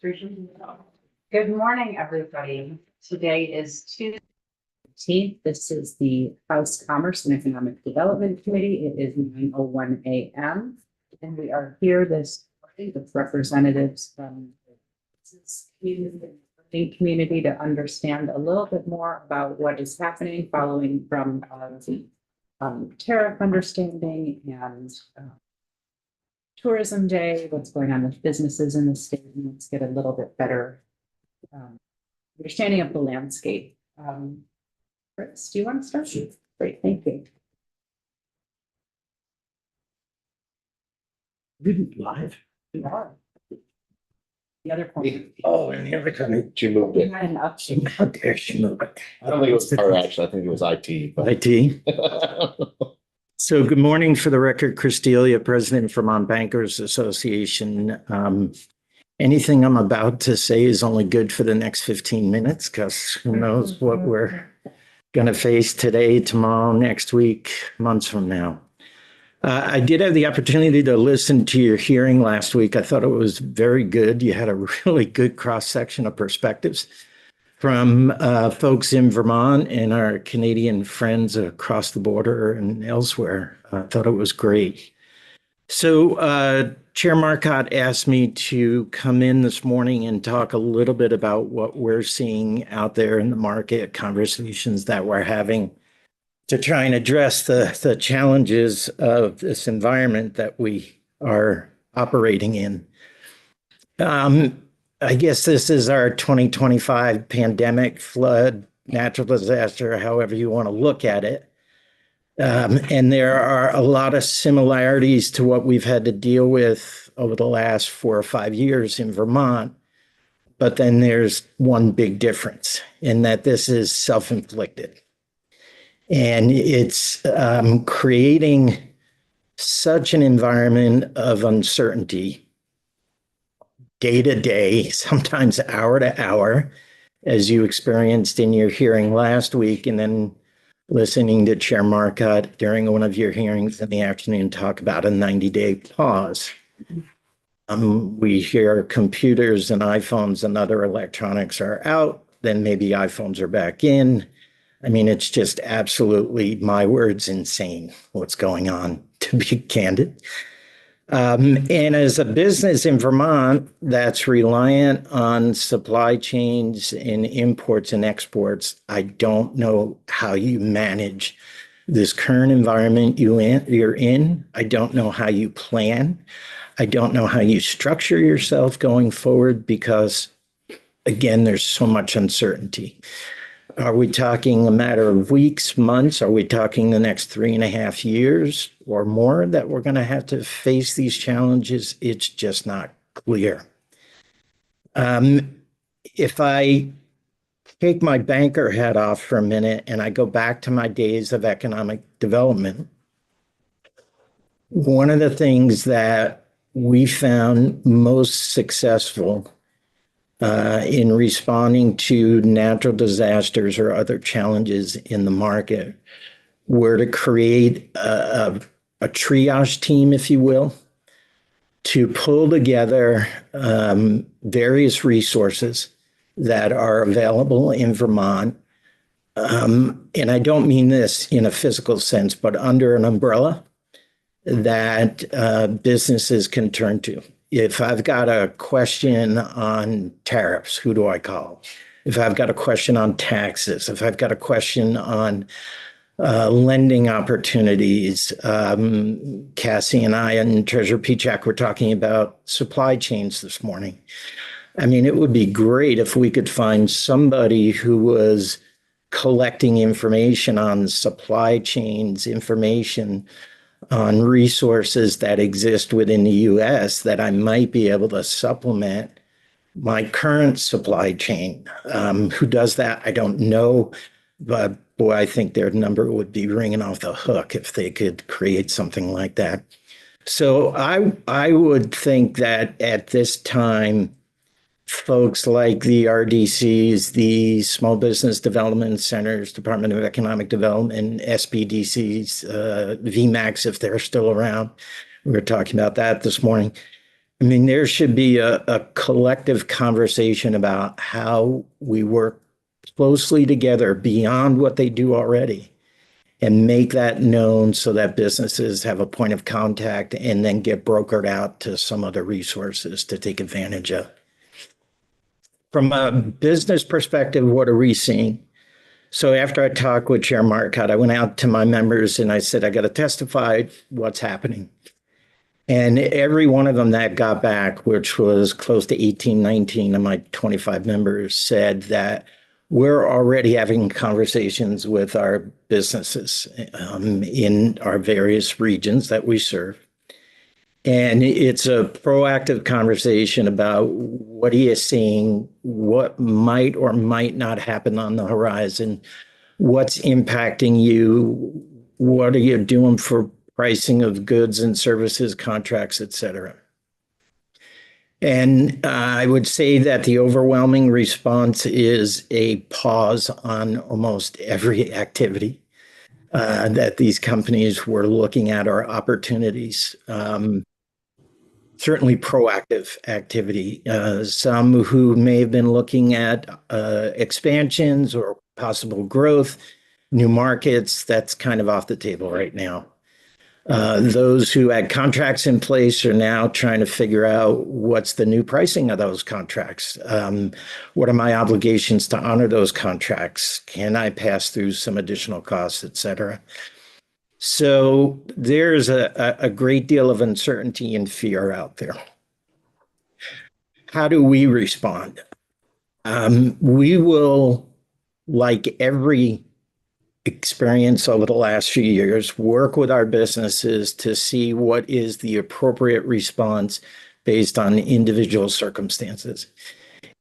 Good morning, everybody. Today is Tuesday. 18th. This is the House Commerce and Economic Development Committee. It is 9:01 a.m. and we are here this morning with representatives from the business community and funding community to understand a little bit more about what is happening following from the tariff understanding and Tourism Day, what's going on with businesses in the state, and let's get a little bit better understanding of the landscape. Chris, do you want to start? Sure. Great, thank you. Live? We are. The other point. Oh, and the other time. She moved it. And up. How dare she move it? I don't think it was her, actually. I think it was IT. but- IT. So good morning. For the record, Chris Delia, President of Vermont Bankers Association. Anything I'm about to say is only good for the next 15 minutes because who knows what we're going to face today, tomorrow, next week, months from now. I did have the opportunity to listen to your hearing last week. I thought it was very good. You had a really good cross-section of perspectives from folks in Vermont and our Canadian friends across the border and elsewhere. I thought it was great. So Chair Marcotte asked me to come in this morning and talk a little bit about what we're seeing out there in the market, conversations that we're having to try and address the challenges of this environment that we are operating in. I guess this is our 2025 pandemic, flood, natural disaster, however you want to look at it. And there are a lot of similarities to what we've had to deal with over the last 4 or 5 years in Vermont. But then there's one big difference in that this is self-inflicted. And it's creating such an environment of uncertainty day to day, sometimes hour to hour, as you experienced in your hearing last week, and then listening to Chair Marcotte during one of your hearings in the afternoon talk about a 90-day pause. We hear computers and iPhones and other electronics are out, then maybe iPhones are back in. I mean, it's just absolutely, my words, insane what's going on, to be candid. And as a business in Vermont that's reliant on supply chains and imports and exports, I don't know how you manage this current environment you're in. I don't know how you plan. I don't know how you structure yourself going forward because, again, there's so much uncertainty. Are we talking a matter of weeks, months? Are we talking the next 3.5 years or more that we're going to have to face these challenges? It's just not clear. If I take my banker hat off for a minute and I go back to my days of economic development, one of the things that we found most successful in responding to natural disasters or other challenges in the market were to create a triage team, if you will, to pull together various resources that are available in Vermont. And I don't mean this in a physical sense, but under an umbrella that businesses can turn to. If I've got a question on tariffs, who do I call? If I've got a question on taxes, if I've got a question on lending opportunities, Cassie and I and Treasurer Pichak were talking about supply chains this morning. I mean, it would be great if we could find somebody who was collecting information on supply chains, information on resources that exist within the U.S. that I might be able to supplement my current supply chain. Who does that? I don't know. But boy, I think their number would be ringing off the hook if they could create something like that. So I would think that at this time, folks like the RDCs, the Small Business Development Centers, Department of Economic Development, SBDCs, VMAX, if they're still around. We were talking about that this morning. I mean, there should be a collective conversation about how we work closely together beyond what they do already and make that known so that businesses have a point of contact and then get brokered out to some other resources to take advantage of. From a business perspective, what are we seeing? So after I talked with Chair Marcotte, I went out to my members and I said, I got to testify what's happening. And every one of them that got back, which was close to 18, 19 of my 25 members, said that we're already having conversations with our businesses in our various regions that we serve. And it's a proactive conversation about what he is seeing, what might or might not happen on the horizon, what's impacting you, what are you doing for pricing of goods and services, contracts, et cetera. And I would say that the overwhelming response is a pause on almost every activity that these companies were looking at, or opportunities. Certainly proactive activity. Some who may have been looking at expansions or possible growth, new markets, that's kind of off the table right now. Those who had contracts in place are now trying to figure out what's the new pricing of those contracts. What are my obligations to honor those contracts? Can I pass through some additional costs, et cetera? So there's a great deal of uncertainty and fear out there. How do we respond? We will, like every experience over the last few years, work with our businesses to see what is the appropriate response based on individual circumstances.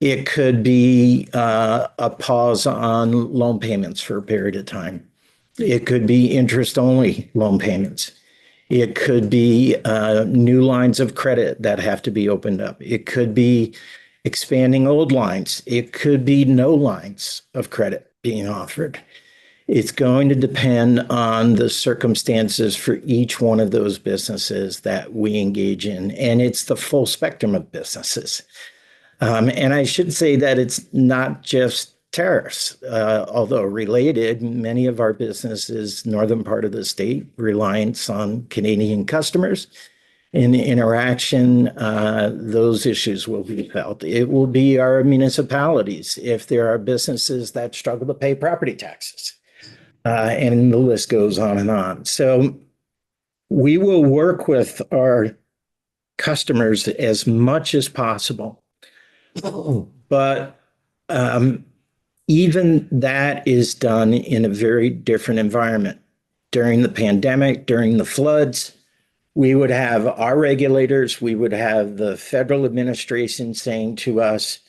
It could be a pause on loan payments for a period of time. It could be interest-only loan payments. It could be new lines of credit that have to be opened up. It could be expanding old lines. It could be no lines of credit being offered. It's going to depend on the circumstances for each one of those businesses that we engage in. And it's the full spectrum of businesses. And I should say that it's not just tariffs, although related. Many of our businesses, northern part of the state, reliance on Canadian customers. In interaction, those issues will be felt. It will be our municipalities if there are businesses that struggle to pay property taxes. And the list goes on and on. So we will work with our customers as much as possible. But even that is done in a very different environment. During the pandemic, during the floods, we would have our regulators, we would have the federal administration saying to us,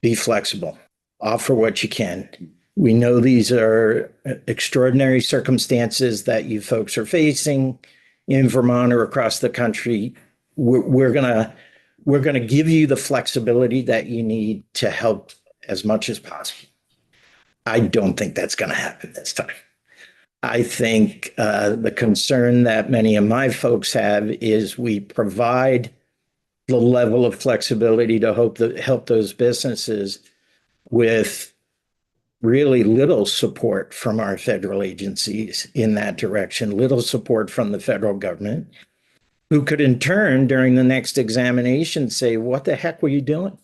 be flexible, offer what you can. We know these are extraordinary circumstances that you folks are facing in Vermont or across the country. We're gonna give you the flexibility that you need to help as much as possible. I don't think that's going to happen this time. I think the concern that many of my folks have is we provide the level of flexibility to help those businesses with really little support from our federal agencies in that direction, little support from the federal government, who could in turn, during the next examination, say, what the heck were you doing?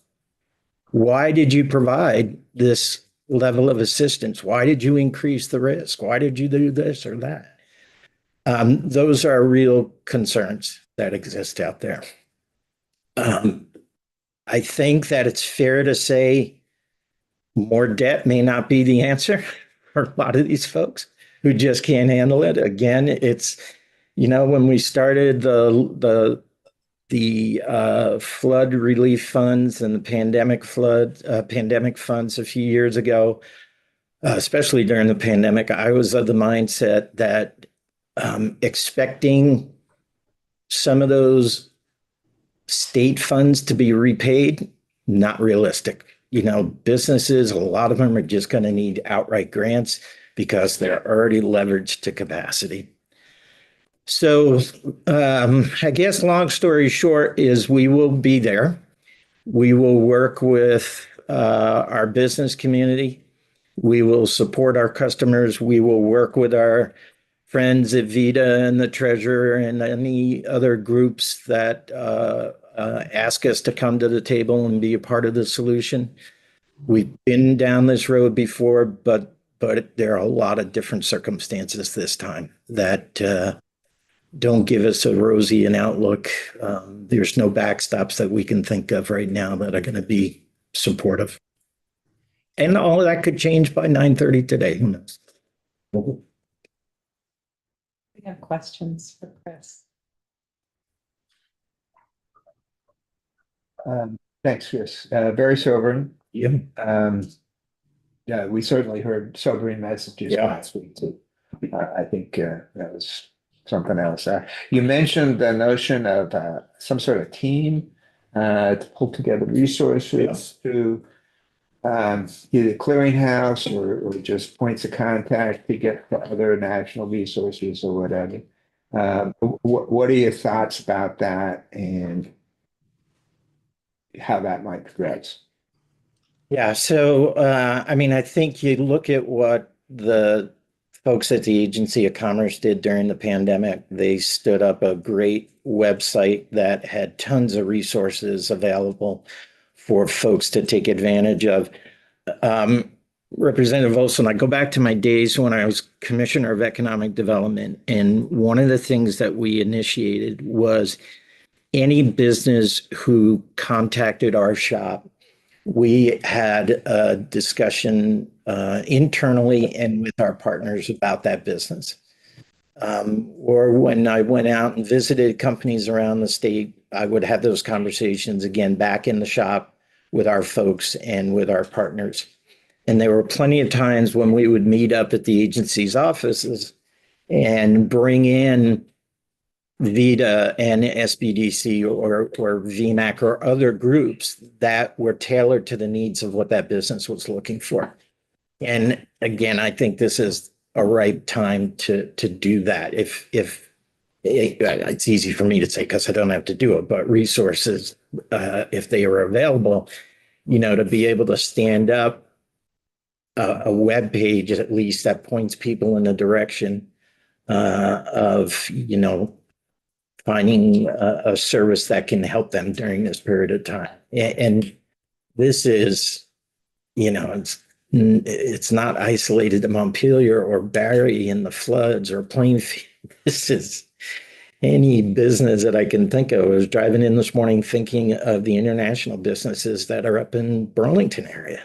Why did you provide this level of assistance? Why did you increase the risk? Why did you do this or that? Those are real concerns that exist out there. I think that it's fair to say more debt may not be the answer for a lot of these folks who just can't handle it. Again, it's, you know, when we started the flood relief funds and the pandemic funds a few years ago, especially during the pandemic, I was of the mindset that expecting some of those state funds to be repaid, not realistic. You know, businesses, a lot of them are just going to need outright grants because they're already leveraged to capacity. So I guess long story short is we will be there. We will work with our business community. We will support our customers. We will work with our friends at Vita and the Treasurer and any other groups that ask us to come to the table and be a part of the solution. We've been down this road before, but there are a lot of different circumstances this time that don't give us a rosy an outlook. There's no backstops that we can think of right now that are going to be supportive. And all of that could change by 9:30 today. Who knows? We have questions for Chris. Thanks, Chris. Very sobering. Yeah. Yeah, we certainly heard sobering messages Yeah. last week too. I think that was something else. You mentioned the notion of some sort of team to pull together resources to either clearinghouse or just points of contact to get to other national resources or whatever. What are your thoughts about that and how that might progress? Yeah. So, I mean, I think you look at what the folks at the Agency of Commerce did during the pandemic. They stood up a great website that had tons of resources available for folks to take advantage of. Representative Olson, I go back to my days when I was Commissioner of Economic Development, and one of the things that we initiated was any business who contacted our shop, we had a discussion internally and with our partners about that business. Or when I went out and visited companies around the state, I would have those conversations again back in the shop with our folks and with our partners. And there were plenty of times when we would meet up at the agency's offices and bring in Vita and SBDC or VMAC or other groups that were tailored to the needs of what that business was looking for. And again, I think this is a right time to do that. If it's easy for me to say because I don't have to do it, but resources, if they are available, to be able to stand up a web page at least that points people in the direction of finding a service that can help them during this period of time. And this is, it's not isolated to Montpelier or Barrie in the floods or Plainfield. This is any business that I can think of. I was driving in this morning thinking of the international businesses that are up in Burlington area.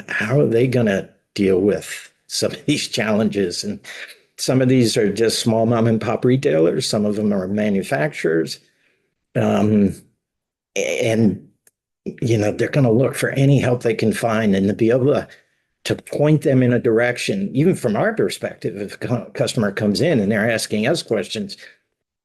How are they going to deal with some of these challenges? And some of these are just small mom and pop retailers. Some of them are manufacturers. And, they're going to look for any help they can find and to be able to point them in a direction, even from our perspective, if a customer comes in and they're asking us questions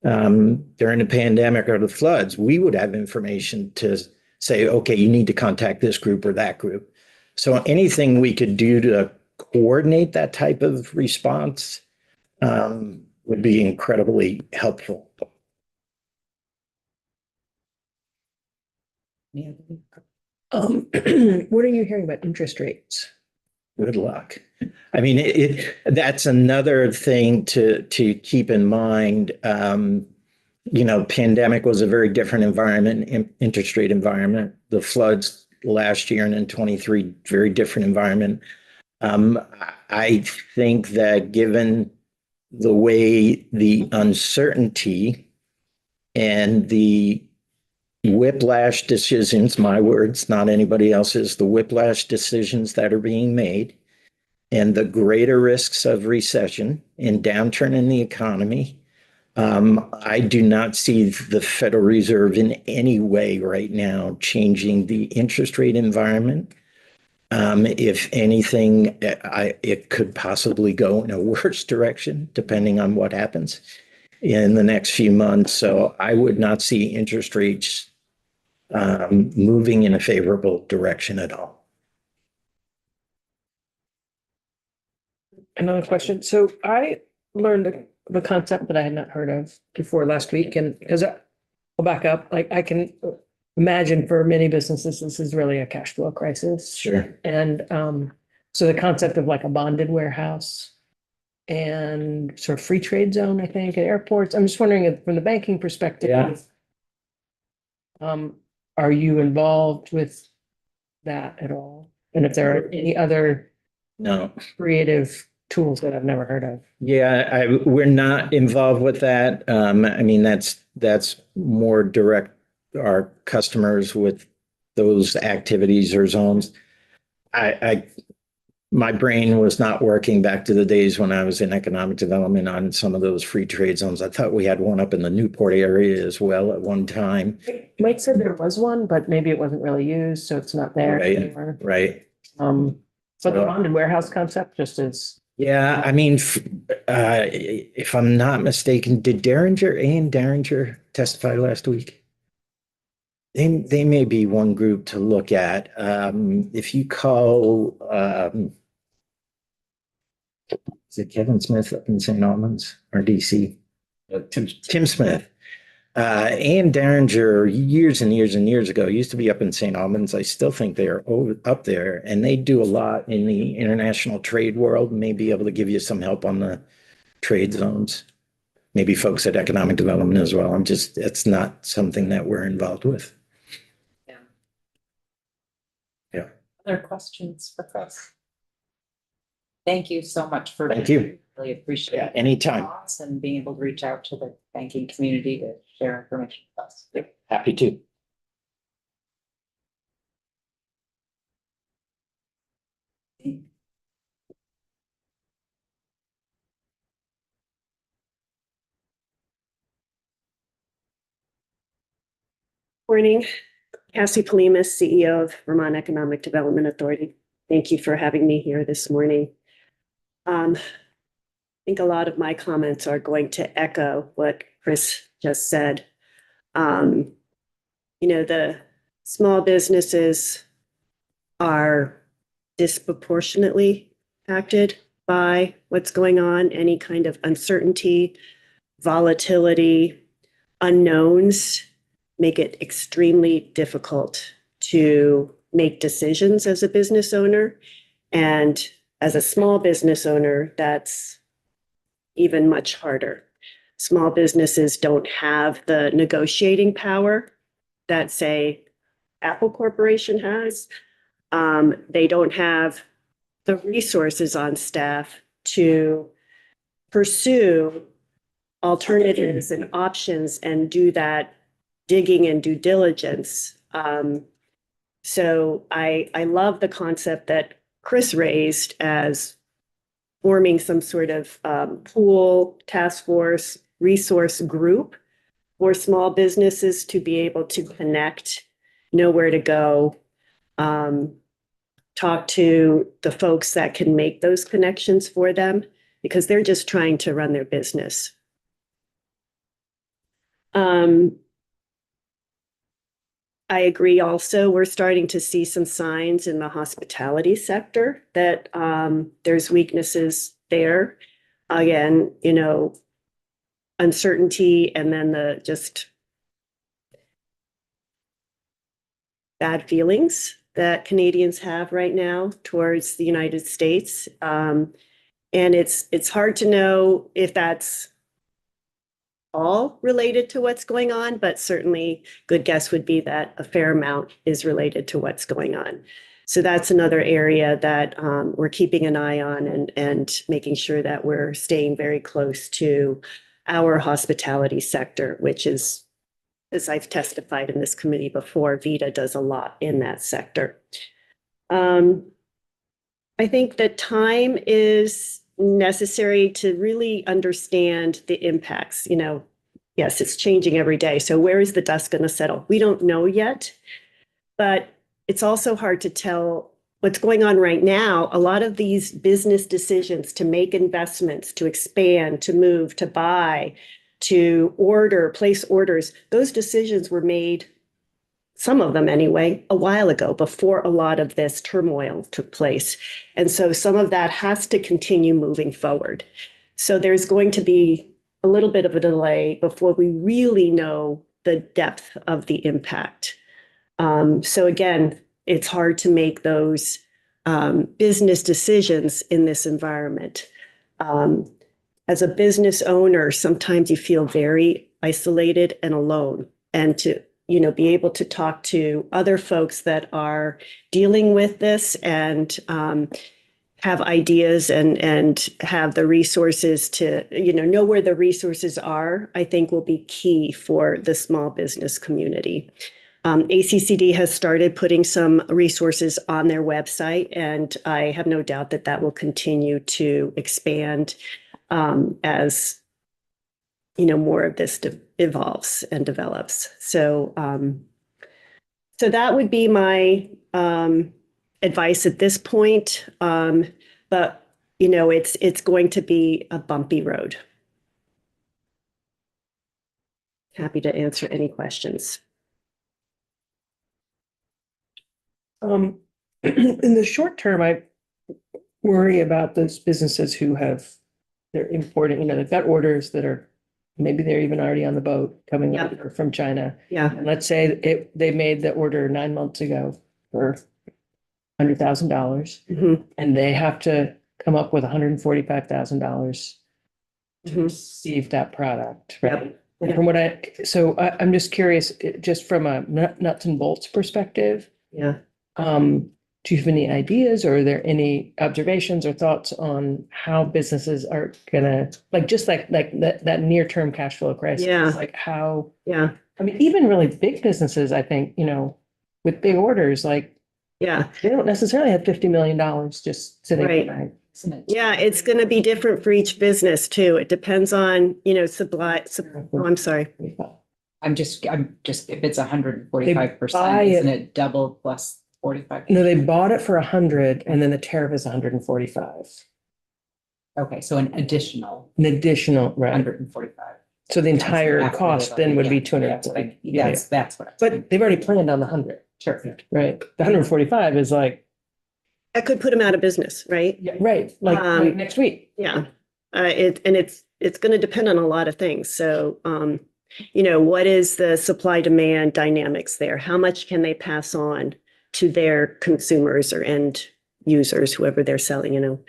during the pandemic or the floods, we would have information to say, okay, you need to contact this group or that group. So anything we could do to coordinate that type of response would be incredibly helpful. What are you hearing about interest rates? Good luck. I mean, that's another thing to keep in mind. Pandemic was a very different environment, interest rate environment. The floods last year and in 23, very different environment. I think that given the way the uncertainty and the whiplash decisions, my words, not anybody else's, the whiplash decisions that are being made and the greater risks of recession and downturn in the economy, I do not see the Federal Reserve in any way right now changing the interest rate environment. If anything, it could possibly go in a worse direction, depending on what happens in the next few months. So I would not see interest rates moving in a favorable direction at all. Another question. So I learned of a concept that I had not heard of before last week. And because I'll back up, like I can imagine for many businesses, this is really a cash flow crisis. Sure. And so the concept of like a bonded warehouse and sort of free trade zone, I think, at airports. I'm just wondering if, from the banking perspective. Yeah. Are you involved with that at all? And if there are any other No. creative tools that I've never heard of? Yeah, we're not involved with that. I mean, that's more direct our customers with those activities or zones. My brain was not working back to the days when I was in economic development on some of those free trade zones. I thought we had one up in the Newport area as well at one time. Mike said there was one, but maybe it wasn't really used, so it's not there Right. anymore. Right. But the bonded warehouse concept just is, Yeah, I mean, if I'm not mistaken, did Ann Derringer testify last week? They may be one group to look at. If you call, is it Kevin Smith up in St. Albans or DC? Tim Smith. Ann Derringer, years and years and years ago, used to be up in St. Albans. I still think they're up there, and they do a lot in the international trade world. May be able to give you some help on the trade zones. Maybe folks at economic development as well. It's not something that we're involved with. Yeah. Other questions for Chris? Thank you so much for. Thank you. Really appreciate Yeah, it. anytime. And being able to reach out to the banking community to share information with us. Happy to. Morning, Cassie Polimas, CEO of Vermont Economic Development Authority. Thank you for having me here this morning. I think a lot of my comments are going to echo what Chris just said. The small businesses are disproportionately impacted by what's going on, any kind of uncertainty, volatility, unknowns make it extremely difficult to make decisions as a business owner. And as a small business owner, that's even much harder. Small businesses don't have the negotiating power that, say, Apple Corporation has. They don't have the resources on staff to pursue alternatives and options and do that digging and due diligence. So I love the concept that Chris raised as forming some sort of pool, task force, resource group for small businesses to be able to connect, know where to go, talk to the folks that can make those connections for them, because they're just trying to run their business. I agree also, we're starting to see some signs in the hospitality sector that there's weaknesses there. Again, uncertainty and then the just bad feelings that Canadians have right now towards the United States. And it's hard to know if that's all related to what's going on, but certainly good guess would be that a fair amount is related to what's going on. So that's another area that we're keeping an eye on and making sure that we're staying very close to our hospitality sector, which is, as I've testified in this committee before, VITA does a lot in that sector. I think that time is necessary to really understand the impacts. Yes, it's changing every day. So where is the dust going to settle? We don't know yet, but it's also hard to tell what's going on right now. A lot of these business decisions to make investments, to expand, to move, to buy, to order, place orders, those decisions were made, some of them anyway, a while ago, before a lot of this turmoil took place. And so some of that has to continue moving forward. So there's going to be a little bit of a delay before we really know the depth of the impact. So again, it's hard to make those business decisions in this environment. As a business owner, sometimes you feel very isolated and alone, and to be able to talk to other folks that are dealing with this and have ideas and have the resources to know where the resources are, I think will be key for the small business community. ACCD has started putting some resources on their website, and I have no doubt that that will continue to expand as more of this evolves and develops. So that would be my advice at this point. But it's going to be a bumpy road. Happy to answer any questions. In the short term, I worry about those businesses who they're importing, they've got orders that are, maybe they're even already on the boat coming Yeah. over from China. Yeah. And let's say they made the order 9 months ago for $100,000, Mhm. and they have to come up with $145,000 to Mhm. receive that product, right? Yep. And Yep. from what I'm just curious, just from a nuts and bolts perspective, Yeah. do you have any ideas, or are there any observations or thoughts on how businesses are gonna, just like that near-term cash flow crisis? Yeah. Like how, Yeah. I mean, even really big businesses, I think, with big orders, Yeah. they don't necessarily have $50 million just sitting. Right. Right. Isn't it? Yeah. It's going to be different for each business too. It depends on, supply. Oh, I'm sorry. I'm just, if it's 145%, buy it- isn't it double plus 45? No, they bought it for 100, and then the tariff is 145. Okay, so an additional An additional, right? 145. So the entire After cost the- then would be yeah, 200. That's what I, Yeah, that's what. but they've already planned on the 100, Sure. right? The 145 is That could put them out of business, right? yeah, right, like next week. Yeah. It's going to depend on a lot of things. So, what is the supply demand dynamics there? How much can they pass on to their consumers or end users, whoever they're selling,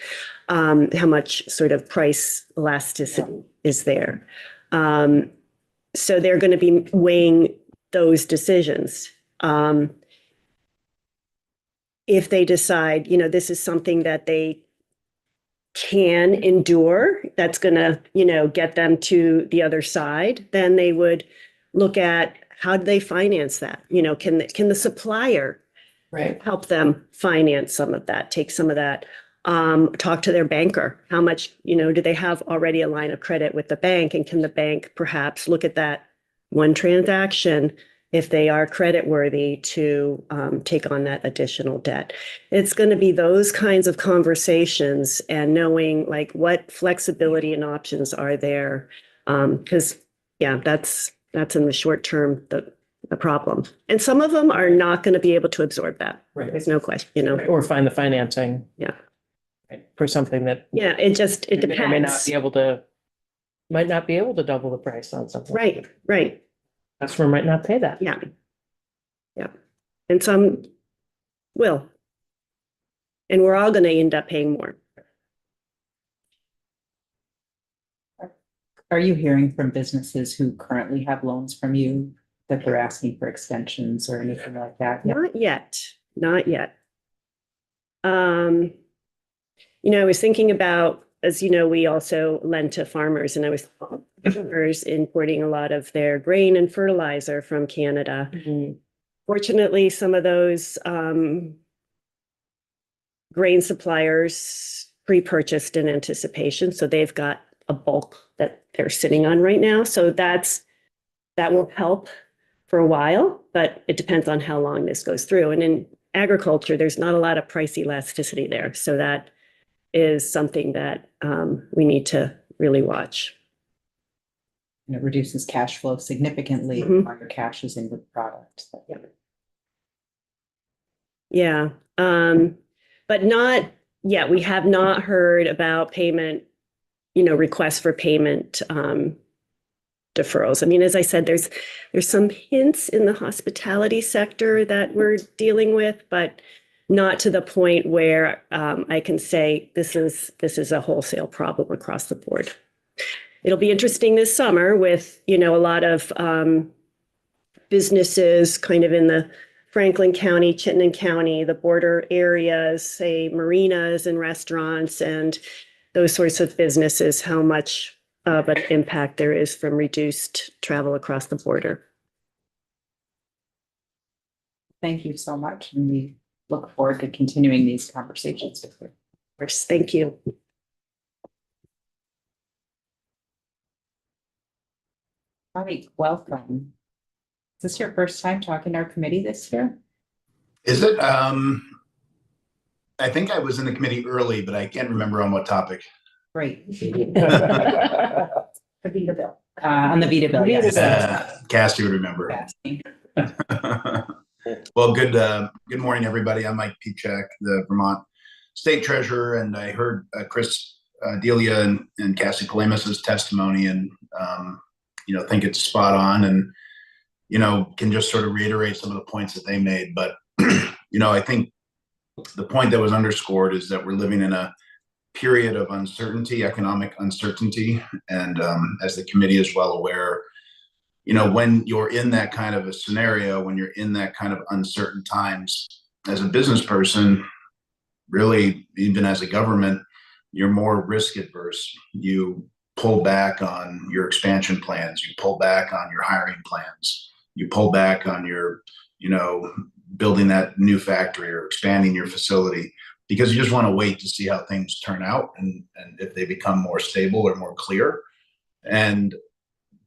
how much sort of price elasticity is there? So they're going to be weighing those decisions. If they decide, this is something that they can endure, that's going to, get them to the other side, then they would look at how do they finance that? Can the supplier Right. help them finance some of that, take some of that? Talk to their banker. How much, do they have already a line of credit with the bank? And can the bank perhaps look at that one transaction if they are creditworthy to take on that additional debt? It's going to be those kinds of conversations and knowing what flexibility and options are there. Because that's in the short term, the problem. And some of them are not going to be able to absorb that. Right. There's no question, Or find the financing. Yeah. Right, for something that. Yeah, it May or may not depends. be able to, might not be able to double the price on something. Right. Customer might not pay that. Yeah. And some will. And we're all going to end up paying more. Are you hearing from businesses who currently have loans from you that they're asking for extensions or anything like that? Not yet. I was thinking about, as you know, we also lend to farmers, and I was farmers importing a lot of their grain and fertilizer from Canada. Mhm. Fortunately, some of those grain suppliers pre-purchased in anticipation, so they've got a bulk that they're sitting on right now. So that will help for a while, but it depends on how long this goes through. And in agriculture, there's not a lot of price elasticity there. So that is something that we need to really watch. And it reduces cash flow significantly Mhm. while your cash is in the product. Yeah. But not yet. We have not heard about payment, requests for payment deferrals. I mean, as I said, there's some hints in the hospitality sector that we're dealing with, but not to the point where I can say this is a wholesale problem across the board. It'll be interesting this summer with, a lot of businesses kind of in the Franklin County, Chittenden County, the border areas, say marinas and restaurants and those sorts of businesses, how much of an impact there is from reduced travel across the border. Thank you so much. And we look forward to continuing these conversations with you. Of course, thank you. All right, welcome. Is this your first time talking to our committee this year? Is it? I think I was in the committee early, but I can't remember on what topic. Great. The Vita bill. On the Vita bill, yes. Cassie would remember. Cassie. Well, good morning, everybody. I'm Mike Pichak, the Vermont State Treasurer, and I heard Chris Delia and Cassie Palamas's testimony, and think it's spot on, and can just sort of reiterate some of the points that they made. But I think the point that was underscored is that we're living in a period of uncertainty, economic uncertainty, and as the committee is well aware, when you're in that kind of a scenario, when you're in that kind of uncertain times, as a business person, really, even as a government, you're more risk adverse. You pull back on your expansion plans. You pull back on your hiring plans. You pull back on your, building that new factory or expanding your facility, because you just want to wait to see how things turn out and if they become more stable or more clear. And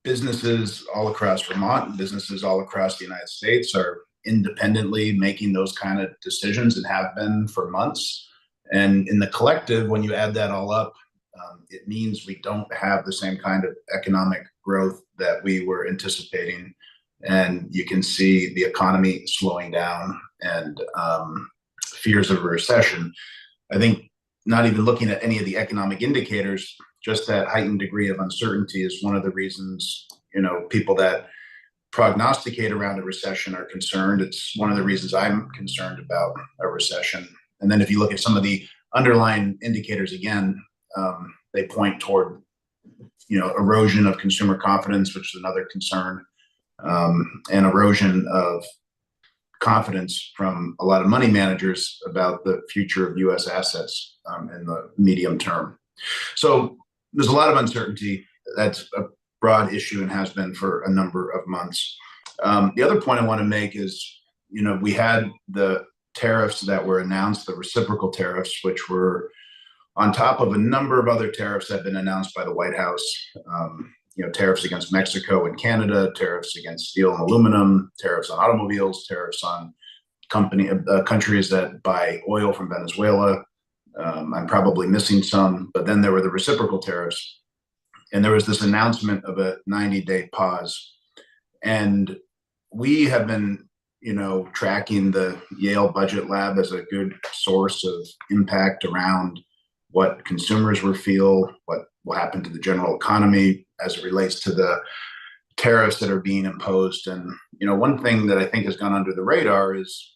businesses all across Vermont, businesses all across the United States are independently making those kind of decisions and have been for months. And in the collective, when you add that all up, it means we don't have the same kind of economic growth that we were anticipating. And you can see the economy slowing down and fears of a recession. I think not even looking at any of the economic indicators, just that heightened degree of uncertainty is one of the reasons, people that prognosticate around a recession are concerned. It's one of the reasons I'm concerned about a recession. And then if you look at some of the underlying indicators again, they point toward, erosion of consumer confidence, which is another concern, and erosion of confidence from a lot of money managers about the future of U.S. assets in the medium term. So there's a lot of uncertainty. That's a broad issue and has been for a number of months. The other point I want to make is, we had the tariffs that were announced, the reciprocal tariffs, which were on top of a number of other tariffs that have been announced by the White House. Tariffs against Mexico and Canada, tariffs against steel and aluminum, tariffs on automobiles, tariffs on countries that buy oil from Venezuela. I'm probably missing some, but then there were the reciprocal tariffs. And there was this announcement of a 90-day pause. And we have been, tracking the Yale Budget Lab as a good source of impact around what consumers will feel, what will happen to the general economy as it relates to the tariffs that are being imposed. And, one thing that I think has gone under the radar is,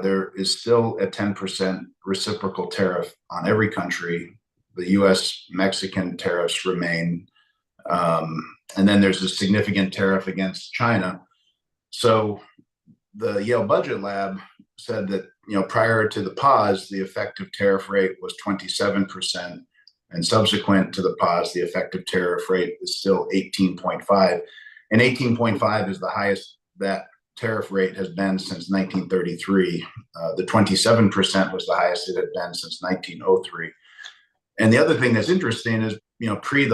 there is still a 10% reciprocal tariff on every country. The US-Mexican tariffs remain. And then there's a significant tariff against China. So the Yale Budget Lab said that, prior to the pause, the effective tariff rate was 27%. And subsequent to the pause, the effective tariff rate is still 18.5. And 18.5 is the highest that tariff rate has been since 1933. The 27% was the highest it had been since 1903. And the other thing that's interesting is, pre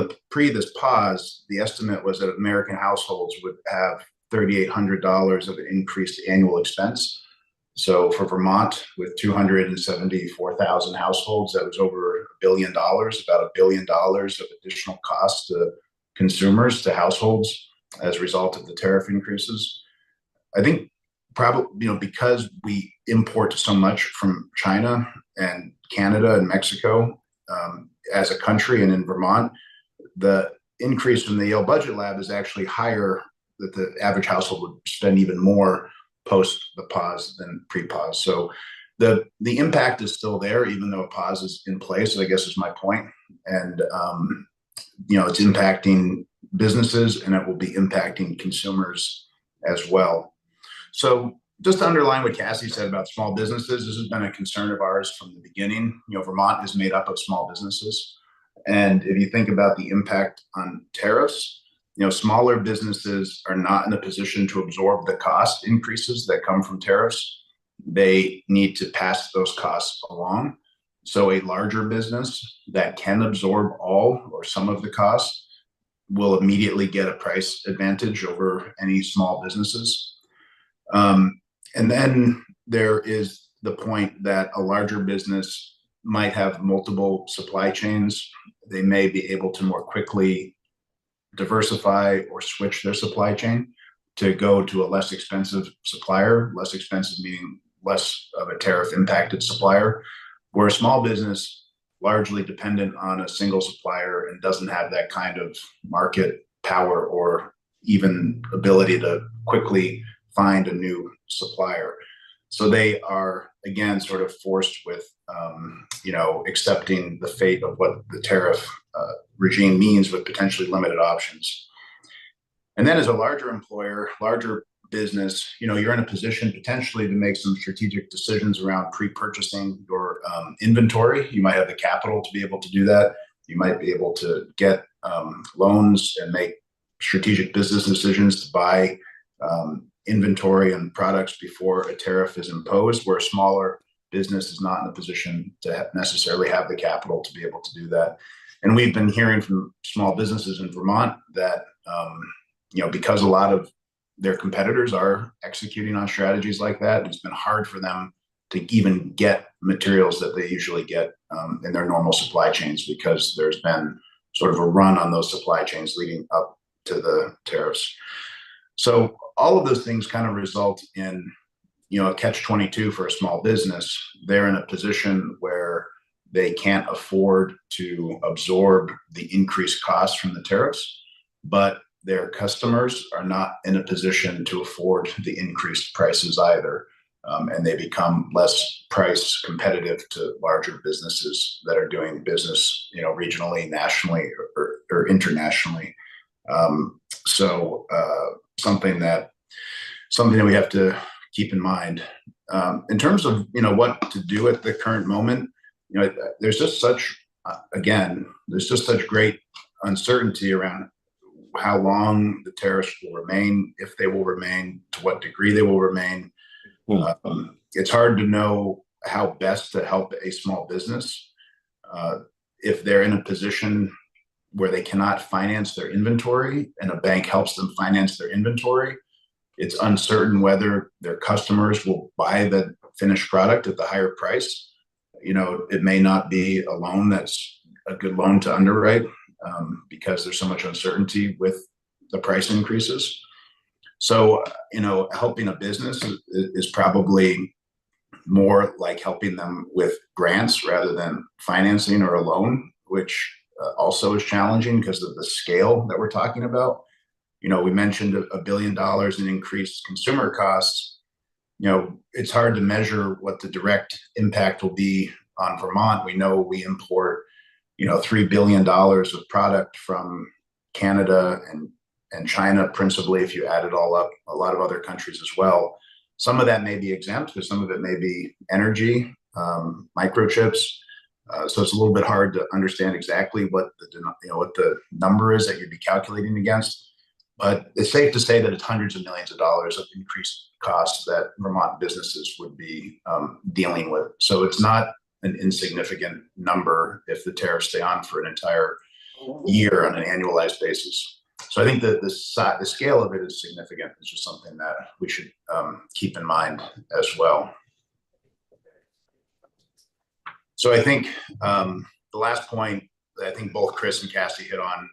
this pause, the estimate was that American households would have $3,800 of increased annual expense. So for Vermont, with 274,000 households, that was over $1 billion, about $1 billion of additional costs to consumers, to households, as a result of the tariff increases. I think probably, because we import so much from China and Canada and Mexico as a country, and in Vermont, the increase from the Yale Budget Lab is actually higher, that the average household would spend even more post the pause than pre-pause. So the impact is still there, even though a pause is in place, I guess is my point. And, it's impacting businesses, and it will be impacting consumers as well. So just to underline what Cassie said about small businesses, this has been a concern of ours from the beginning. Vermont is made up of small businesses. And if you think about the impact on tariffs, smaller businesses are not in a position to absorb the cost increases that come from tariffs. They need to pass those costs along. So a larger business that can absorb all or some of the costs will immediately get a price advantage over any small businesses. And then there is the point that a larger business might have multiple supply chains. They may be able to more quickly diversify or switch their supply chain to go to a less expensive supplier, less expensive meaning less of a tariff impacted supplier, where a small business largely dependent on a single supplier and doesn't have that kind of market power or even ability to quickly find a new supplier. So they are, again, sort of forced with, accepting the fate of what the tariff regime means with potentially limited options. And then as a larger employer, larger business, you're in a position potentially to make some strategic decisions around pre-purchasing your inventory. You might have the capital to be able to do that. You might be able to get loans and make strategic business decisions to buy inventory and products before a tariff is imposed, where a smaller business is not in a position to necessarily have the capital to be able to do that. And we've been hearing from small businesses in Vermont that, because a lot of their competitors are executing on strategies like that, it's been hard for them to even get materials that they usually get in their normal supply chains, because there's been sort of a run on those supply chains leading up to the tariffs. So all of those things kind of result in, a catch-22 for a small business. They're in a position where they can't afford to absorb the increased costs from the tariffs, but their customers are not in a position to afford the increased prices either. And they become less price competitive to larger businesses that are doing business, regionally, nationally, or internationally. Something that we have to keep in mind. In terms of, what to do at the current moment, there's just such great uncertainty around how long the tariffs will remain, if they will remain, to what degree they will remain. It's hard to know how best to help a small business if they're in a position where they cannot finance their inventory and a bank helps them finance their inventory. It's uncertain whether their customers will buy the finished product at the higher price. It may not be a loan that's a good loan to underwrite because there's so much uncertainty with the price increases. So, helping a business is probably more like helping them with grants rather than financing or a loan, which also is challenging because of the scale that we're talking about. We mentioned $1 billion in increased consumer costs. It's hard to measure what the direct impact will be on Vermont. We know we import, $3 billion of product from Canada and China, principally, if you add it all up, a lot of other countries as well. Some of that may be exempt, but some of it may be energy, microchips. So it's a little bit hard to understand exactly what the number is that you'd be calculating against. But it's safe to say that it's hundreds of millions of dollars of increased costs that Vermont businesses would be dealing with. So it's not an insignificant number if the tariffs stay on for an entire year on an annualized basis. So I think that the scale of it is significant. It's just something that we should keep in mind as well. So I think the last point that I think both Chris and Cassie hit on,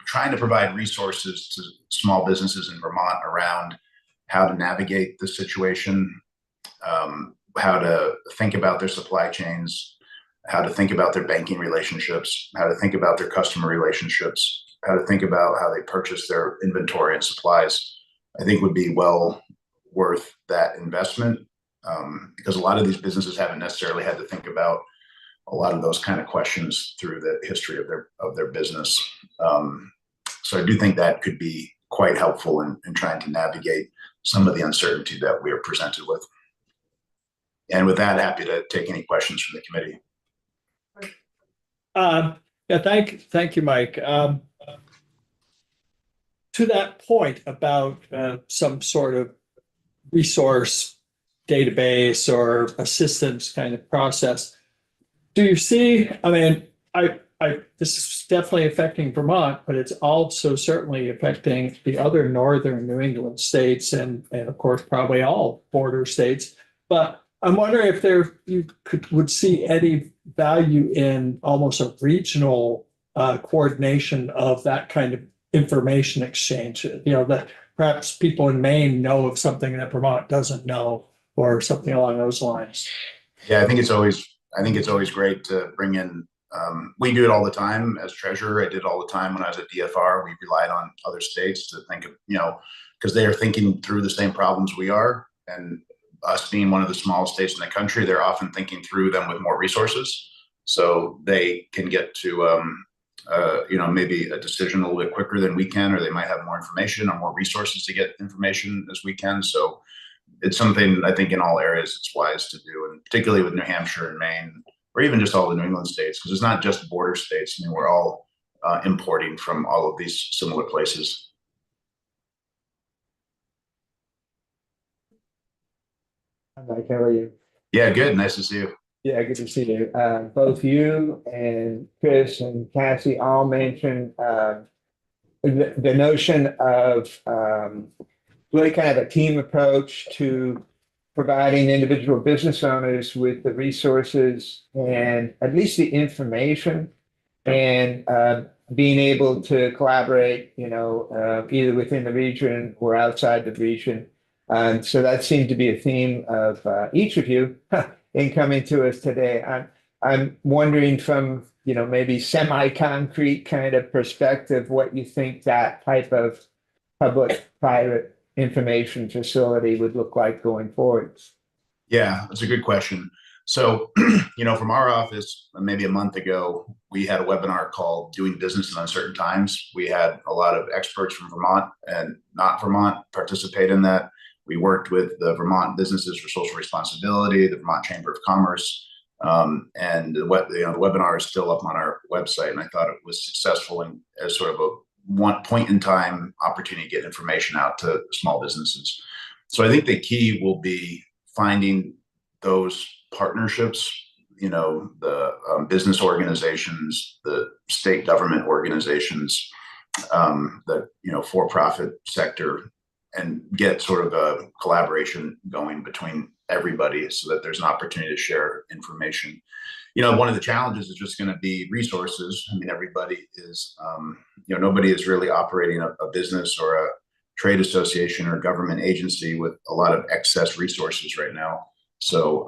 trying to provide resources to small businesses in Vermont around how to navigate the situation, how to think about their supply chains, how to think about their banking relationships, how to think about their customer relationships, how to think about how they purchase their inventory and supplies, I think would be well worth that investment, because a lot of these businesses haven't necessarily had to think about a lot of those kind of questions through the history of their business. So I do think that could be quite helpful in trying to navigate some of the uncertainty that we are presented with. And with that, happy to take any questions from the committee. Yeah, thank you, Mike. To that point about some sort of resource database or assistance kind of process, do you see, I mean, this is definitely affecting Vermont, but it's also certainly affecting the other northern New England states and of course, probably all border states. But I'm wondering if would see any value in almost a regional coordination of that kind of information exchange. You know, that perhaps people in Maine know of something that Vermont doesn't know, or something along those lines. Yeah, I think it's always great to bring in. We do it all the time as treasurer. I did it all the time when I was at DFR. We relied on other states to think of, because they are thinking through the same problems we are. And us being one of the smallest states in the country, they're often thinking through them with more resources. So they can get to, maybe a decision a little bit quicker than we can, or they might have more information or more resources to get information as we can. So it's something I think in all areas it's wise to do, and particularly with New Hampshire and Maine, or even just all the New England states, because it's not just border states. I mean, we're all importing from all of these similar places. Mike, how are you? Yeah, good. Nice to see you. Yeah, good to see you. Both you and Chris and Cassie all mentioned the notion of really kind of a team approach to providing individual business owners with the resources and at least the information, and being able to collaborate, either within the region or outside the region. So that seemed to be a theme of each of you in coming to us today. I'm wondering from, maybe semi-concrete kind of perspective, what you think that type of public-private information facility would look like going forward. Yeah, that's a good question. So, from our office, maybe a month ago, we had a webinar called Doing Business in Uncertain Times. We had a lot of experts from Vermont and not Vermont participate in that. We worked with the Vermont Businesses for Social Responsibility, the Vermont Chamber of Commerce, and the webinar is still up on our website. And I thought it was successful as sort of a one point in time opportunity to get information out to small businesses. So I think the key will be finding those partnerships, the business organizations, the state government organizations, the for-profit sector, and get sort of a collaboration going between everybody so that there's an opportunity to share information. One of the challenges is just going to be resources. I mean, everybody is, nobody is really operating a business or a trade association or government agency with a lot of excess resources right now. So,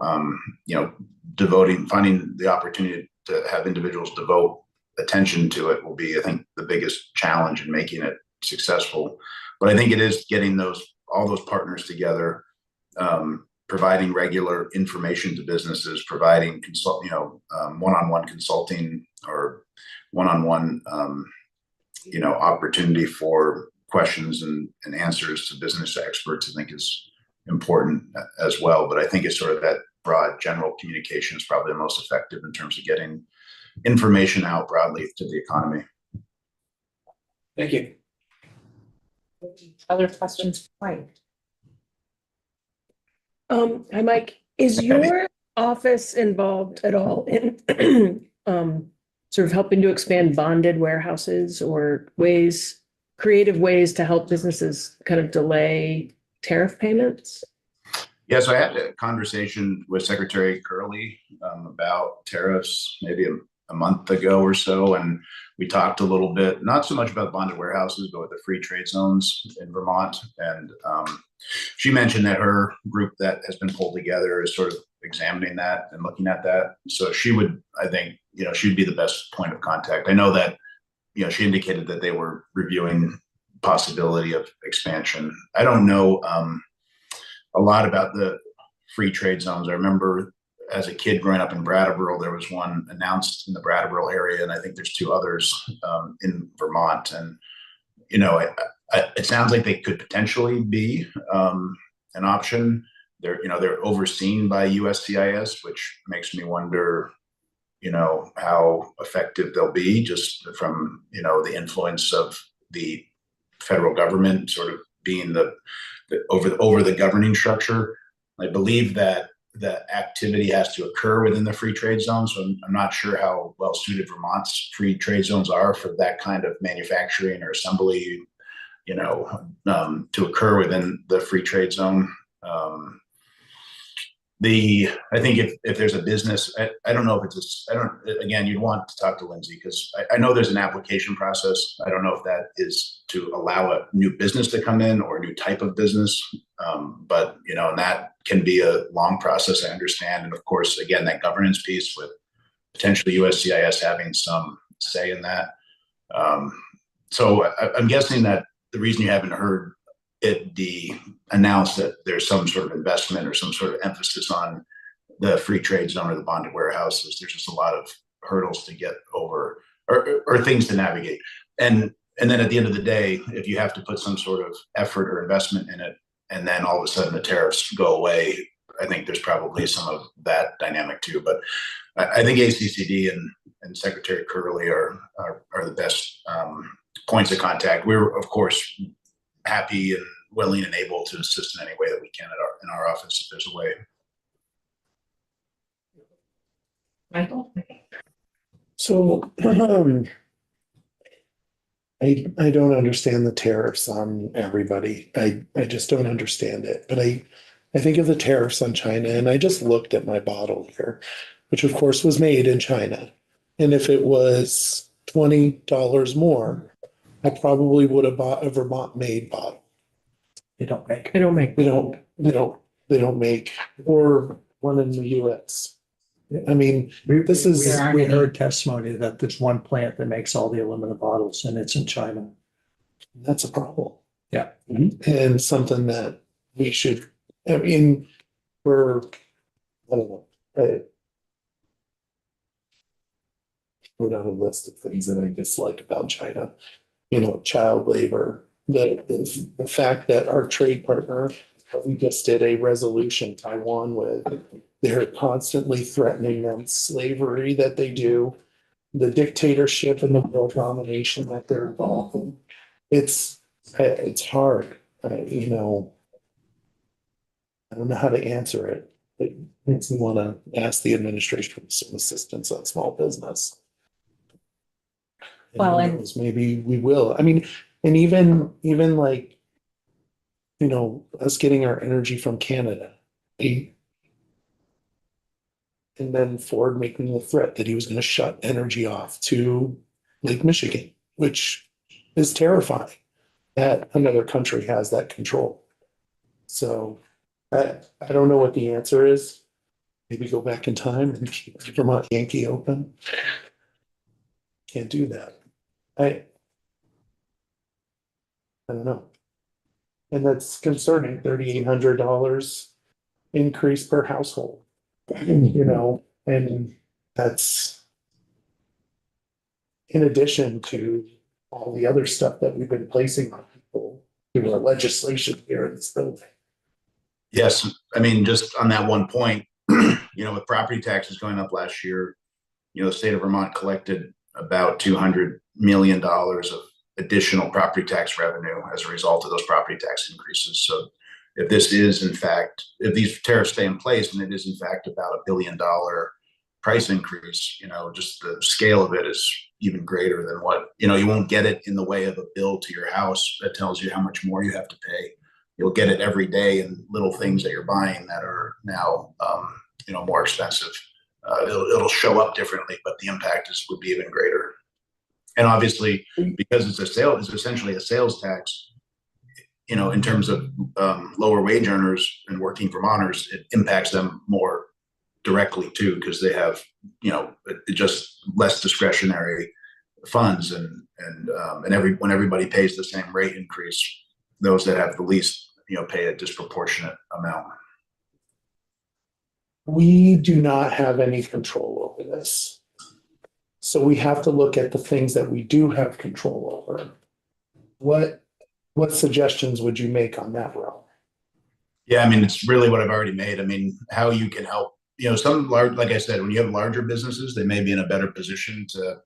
finding the opportunity to have individuals devote attention to it will be, I think, the biggest challenge in making it successful. But I think it is getting all those partners together, providing regular information to businesses, providing one-on-one consulting or one-on-one, opportunity for questions and answers to business experts, I think is important as well. But I think it's sort of that broad general communication is probably the most effective in terms of getting information out broadly to the economy. Thank you. Other questions? Mike? Hi, Mike. Is your office involved at all in sort of helping to expand bonded warehouses or creative ways to help businesses kind of delay tariff payments? Yeah, so I had a conversation with Secretary Curley about tariffs maybe a month ago or so, and we talked a little bit, not so much about bonded warehouses, but with the free trade zones in Vermont. And she mentioned that her group that has been pulled together is sort of examining that and looking at that. So she would, I think, she'd be the best point of contact. I know that, she indicated that they were reviewing possibility of expansion. I don't know a lot about the free trade zones. I remember as a kid growing up in Brattleboro, there was one announced in the Brattleboro area, and I think there's two others in Vermont. And it sounds like they could potentially be an option. They're overseen by USCIS, which makes me wonder, how effective they'll be, just from the influence of the federal government sort of being the over the governing structure. I believe that the activity has to occur within the free trade zone. So I'm not sure how well suited Vermont's free trade zones are for that kind of manufacturing or assembly, to occur within the free trade zone. I think if there's a business, I don't know if again, you'd want to talk to Lindsay, because I know there's an application process. I don't know if that is to allow a new business to come in or a new type of business. But, and that can be a long process, I understand. And of course, again, that governance piece with potentially USCIS having some say in that. So I'm guessing that the reason you haven't heard it be announced that there's some sort of investment or some sort of emphasis on the free trade zone or the bonded warehouses, there's just a lot of hurdles to get over or things to navigate. And then at the end of the day, if you have to put some sort of effort or investment in it, and then all of a sudden the tariffs go away, I think there's probably some of that dynamic too. But I think ACCD and Secretary Curley are the best points of contact. We're, of course, happy and willing and able to assist in any way that we can in our office if there's a way. Michael? So I don't understand the tariffs on everybody. I just don't understand it. But I think of the tariffs on China, and I just looked at my bottle here, which of course was made in China. And if it was $20 more, I probably would have bought a Vermont made bottle. They don't make. They don't make. They don't make, or one in the US. I mean, this is, We heard testimony that there's one plant that makes all the aluminum bottles, and it's in China. that's a problem. Yeah. And something that we should, I mean, I don't know. Wrote down a list of things that I dislike about China. Child labor, the fact that our trade partner, we just did a resolution Taiwan with, they're constantly threatening them, slavery that they do, the dictatorship and the world domination that they're involved in. It's hard, I don't know how to answer it. It makes me want to ask the administration for some assistance on small business. Well, who knows, maybe we will. I mean, and even like, us getting our energy from Canada. And then Ford making the threat that he was going to shut energy off to Lake Michigan, which is terrifying that another country has that control. So I don't know what the answer is. Maybe go back in time and keep Vermont Yankee open. Can't do that. I don't know. And that's concerning, $3,800 increase per household. And that's in addition to all the other stuff that we've been placing on people through our legislation here in this building. Yes, I mean, just on that one point, with property taxes going up last year, the state of Vermont collected about $200 million of additional property tax revenue as a result of those property tax increases. So if this is in fact, if these tariffs stay in place, and it is in fact about $1 billion price increase, just the scale of it is even greater than what, you won't get it in the way of a bill to your house that tells you how much more you have to pay. You'll get it every day in little things that you're buying that are now, more expensive. It'll show up differently, but the impact would be even greater. And obviously, because it's essentially a sales tax, in terms of lower wage earners and working Vermonters, it impacts them more directly too, because they have, just less discretionary funds and when everybody pays the same rate increase, those that have the least, pay a disproportionate amount. We do not have any control over this. So we have to look at the things that we do have control over. What suggestions would you make on that realm? Yeah, I mean, it's really what I've already made. I mean, how you can help, some large, like I said, when you have larger businesses, they may be in a better position to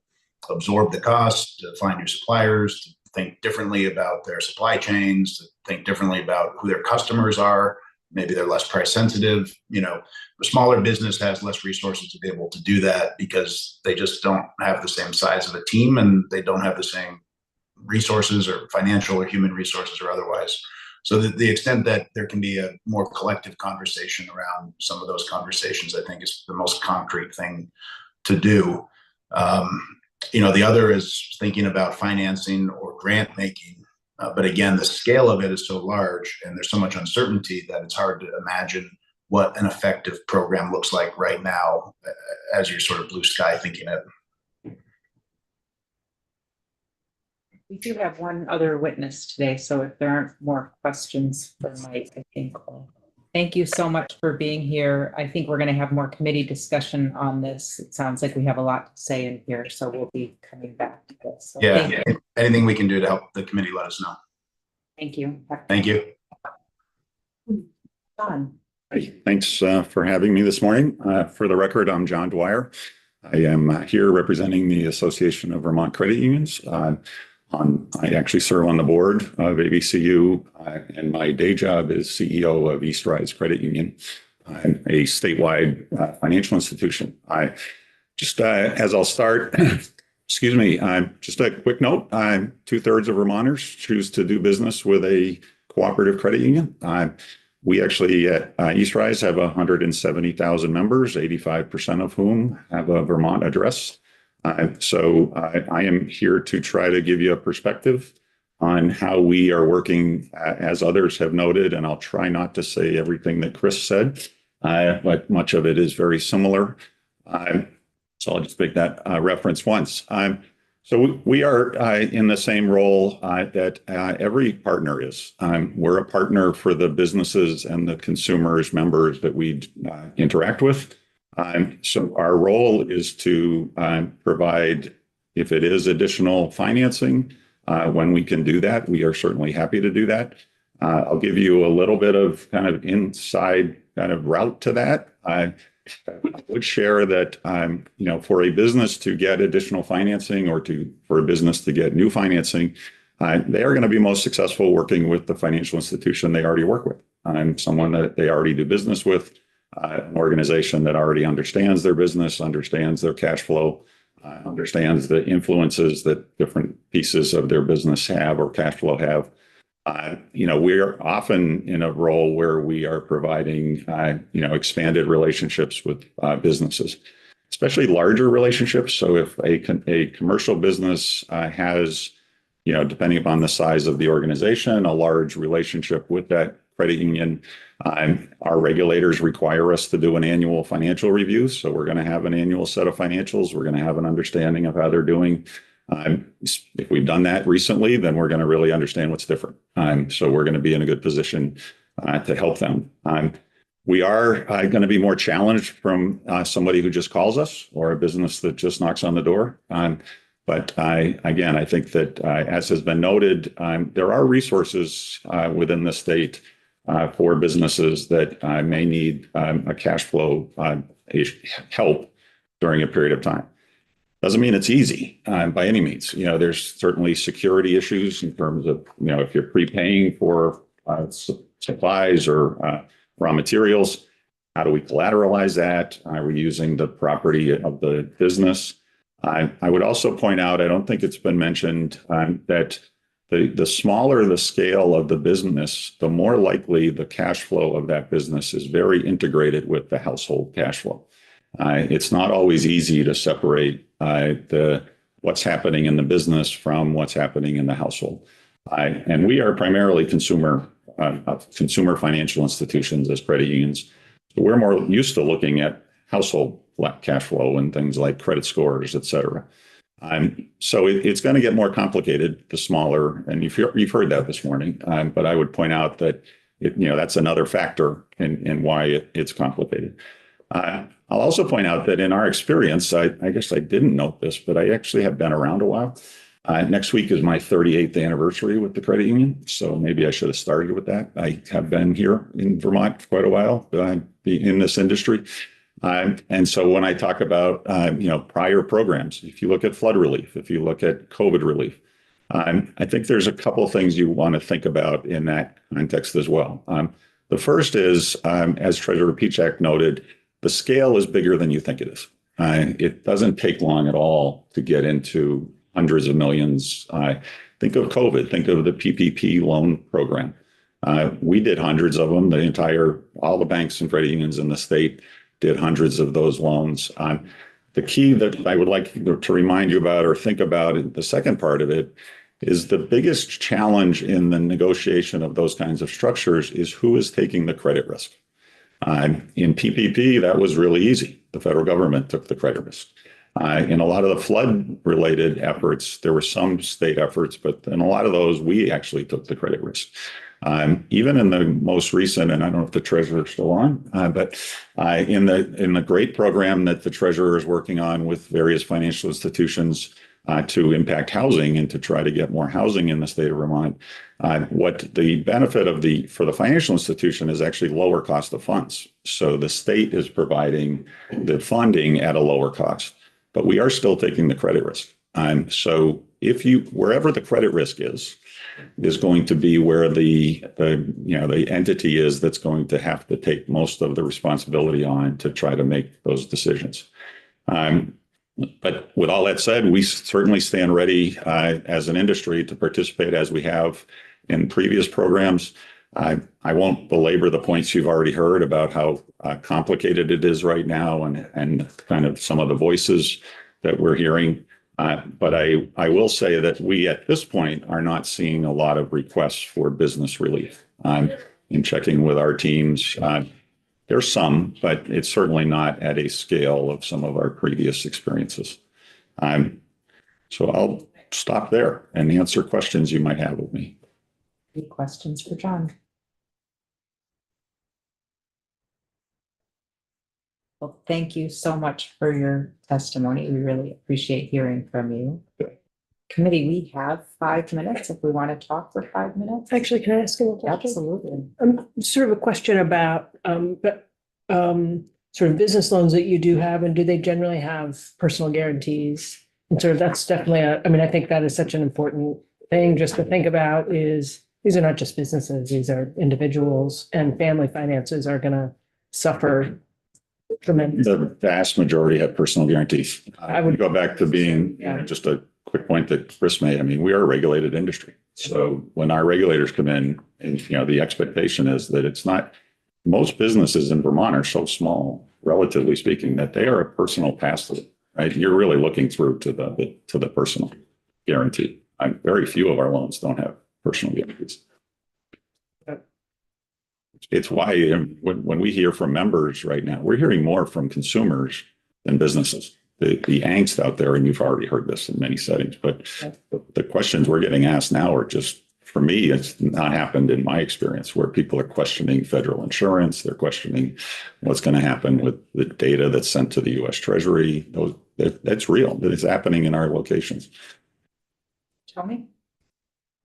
absorb the cost, to find new suppliers, to think differently about their supply chains, to think differently about who their customers are. Maybe they're less price sensitive. A smaller business has less resources to be able to do that because they just don't have the same size of a team and they don't have the same resources or financial or human resources or otherwise. So the extent that there can be a more collective conversation around some of those conversations, I think is the most concrete thing to do. The other is thinking about financing or grant making. But again, the scale of it is so large and there's so much uncertainty that it's hard to imagine what an effective program looks like right now as you're sort of blue sky thinking it. We do have one other witness today, so if there aren't more questions for Mike, I think. Thank you so much for being here. I think we're going to have more committee discussion on this. It sounds like we have a lot to say in here, so we'll be coming back to this. So Yeah, anything we can do to help the committee, let us know. Thank you. Thank you. John. Hey, thanks for having me this morning. For the record, I'm John Dwyer. I am here representing the Association of Vermont Credit Unions. I actually serve on the board of AVCU, and my day job is CEO of Eastrise Credit Union, a statewide financial institution. As I'll start, excuse me, just a quick note, 2/3 of Vermonters choose to do business with a cooperative credit union. We actually at Eastrise have 170,000 members, 85% of whom have a Vermont address. So I am here to try to give you a perspective on how we are working, as others have noted, and I'll try not to say everything that Chris said, but much of it is very similar. So I'll just make that reference once. So we are in the same role that every partner is. We're a partner for the businesses and the consumers, members that we interact with. So our role is to provide, if it is additional financing, when we can do that, we are certainly happy to do that. I'll give you a little bit of kind of inside kind of route to that. I would share that, for a business to get additional financing or for a business to get new financing, they are going to be most successful working with the financial institution they already work with. Someone that they already do business with, an organization that already understands their business, understands their cash flow, understands the influences that different pieces of their business have or cash flow have. We're often in a role where we are providing, expanded relationships with businesses, especially larger relationships. So if a commercial business has, depending upon the size of the organization, a large relationship with that credit union, our regulators require us to do an annual financial review. So we're going to have an annual set of financials. We're going to have an understanding of how they're doing. If we've done that recently, then we're going to really understand what's different. So we're going to be in a good position to help them. We are going to be more challenged from somebody who just calls us or a business that just knocks on the door. But I think that as has been noted, there are resources within the state for businesses that may need a cash flow help during a period of time. Doesn't mean it's easy by any means. There's certainly security issues in terms of, if you're prepaying for supplies or raw materials, how do we collateralize that? Are we using the property of the business? I would also point out, I don't think it's been mentioned, that the smaller the scale of the business, the more likely the cash flow of that business is very integrated with the household cash flow. It's not always easy to separate what's happening in the business from what's happening in the household. And we are primarily consumer financial institutions as credit unions. So we're more used to looking at household cash flow and things like credit scores, et cetera. So it's going to get more complicated the smaller, and you've heard that this morning. But I would point out that that's another factor in why it's complicated. I'll also point out that in our experience, I guess I didn't note this, but I actually have been around a while. Next week is my 38th anniversary with the credit union, so maybe I should have started with that. I have been here in Vermont for quite a while, in this industry. And so when I talk about, prior programs, if you look at flood relief, if you look at COVID relief, I think there's a couple of things you want to think about in that context as well. The first is, as Treasurer Pieciak noted, the scale is bigger than you think it is. It doesn't take long at all to get into hundreds of millions. Think of COVID, think of the PPP loan program. We did hundreds of them. All the banks and credit unions in the state did hundreds of those loans. The key that I would like to remind you about or think about, the second part of it, is the biggest challenge in the negotiation of those kinds of structures is who is taking the credit risk. In PPP, that was really easy. The federal government took the credit risk. In a lot of the flood-related efforts, there were some state efforts, but in a lot of those, we actually took the credit risk. Even in the most recent, and I don't know if the treasurer is still on, but in the great program that the treasurer is working on with various financial institutions to impact housing and to try to get more housing in the state of Vermont, what the benefit for the financial institution is actually lower cost of funds. So the state is providing the funding at a lower cost, but we are still taking the credit risk. So wherever the credit risk is going to be where the entity is that's going to have to take most of the responsibility on to try to make those decisions. But with all that said, we certainly stand ready as an industry to participate as we have in previous programs. I won't belabor the points you've already heard about how complicated it is right now and kind of some of the voices that we're hearing. But I will say that we at this point are not seeing a lot of requests for business relief. In checking with our teams, there's some, but it's certainly not at a scale of some of our previous experiences. So I'll stop there and answer questions you might have with me. Any questions for John? Well, thank you so much for your testimony. We really appreciate hearing from you. Committee, we have 5 minutes if we want to talk for 5 minutes. Actually, can I ask you a question? Absolutely. Sort of a question about sort of business loans that you do have, and do they generally have personal guarantees? And sort of that's definitely I think that is such an important thing just to think about is these are not just businesses, these are individuals, and family finances are going to suffer tremendously. The vast majority have personal guarantees. I would go back to being just a quick point that Chris made. I mean, we are a regulated industry. So when our regulators come in, and the expectation is that it's not, most businesses in Vermont are so small, relatively speaking, that they are a personal pass-through, right? You're really looking through to the personal guarantee. Very few of our loans don't have personal guarantees. It's why when we hear from members right now, we're hearing more from consumers than businesses. The angst out there, and you've already heard this in many settings, but the questions we're getting asked now are just, for me, it's not happened in my experience, where people are questioning federal insurance. They're questioning what's going to happen with the data that's sent to the U.S. Treasury. That's real. That is happening in our locations. Tony?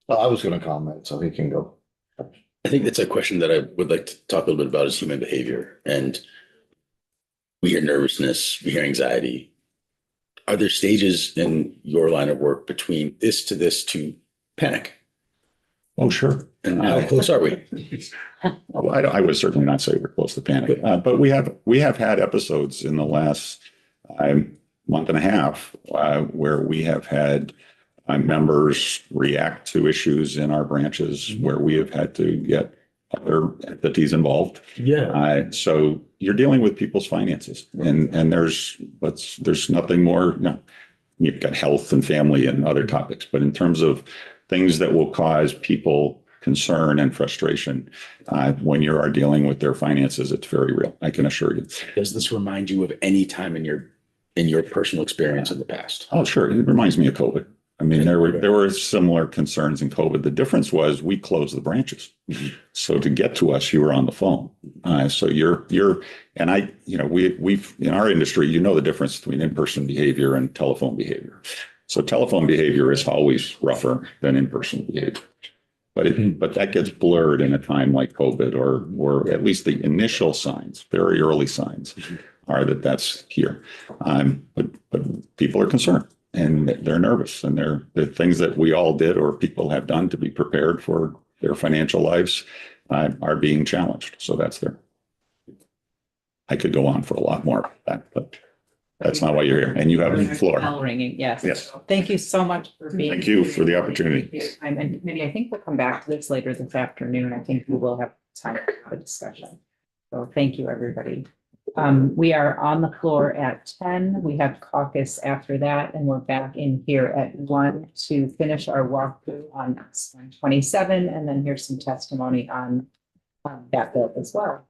Well, I was going to comment, so he can go. I think that's a question that I would like to talk a little bit about is human behavior. And we hear nervousness, we hear anxiety. Are there stages in your line of work between this to panic? Oh, sure. And how close are we? I would certainly not say we're close to panic, but we have had episodes in the last month and a half where we have had members react to issues in our branches where we have had to get other entities involved. Yeah. So you're dealing with people's finances, and there's nothing more. No, you've got health and family and other topics, but in terms of things that will cause people concern and frustration. When you are dealing with their finances, it's very real. I can assure you. Does this remind you of any time in your personal experience in the past? Oh, sure. It reminds me of COVID. I mean, there were similar concerns in COVID. The difference was we closed the branches. So to get to us, you were on the phone. So and I, we've in our industry, the difference between in-person behavior and telephone behavior. So telephone behavior is always rougher than in-person behavior. But that gets blurred in a time like COVID, or at least the initial signs, very early signs, are that that's here. But people are concerned. And they're nervous, and the things that we all did or people have done to be prepared for their financial lives are being challenged. So that's there. I could go on for a lot more of that, but that's not why you're here. And you have the floor. Bell ringing, yes. Yes. Thank you so much for being. Thank you for the opportunity. And maybe I think we'll come back to this later this afternoon. I think we will have time to have a discussion. So thank you, everybody. We are on the floor at 10. We have caucus after that, and we're back in here at 1 to finish our walkthrough on 27, and then here's some testimony on that bill as well.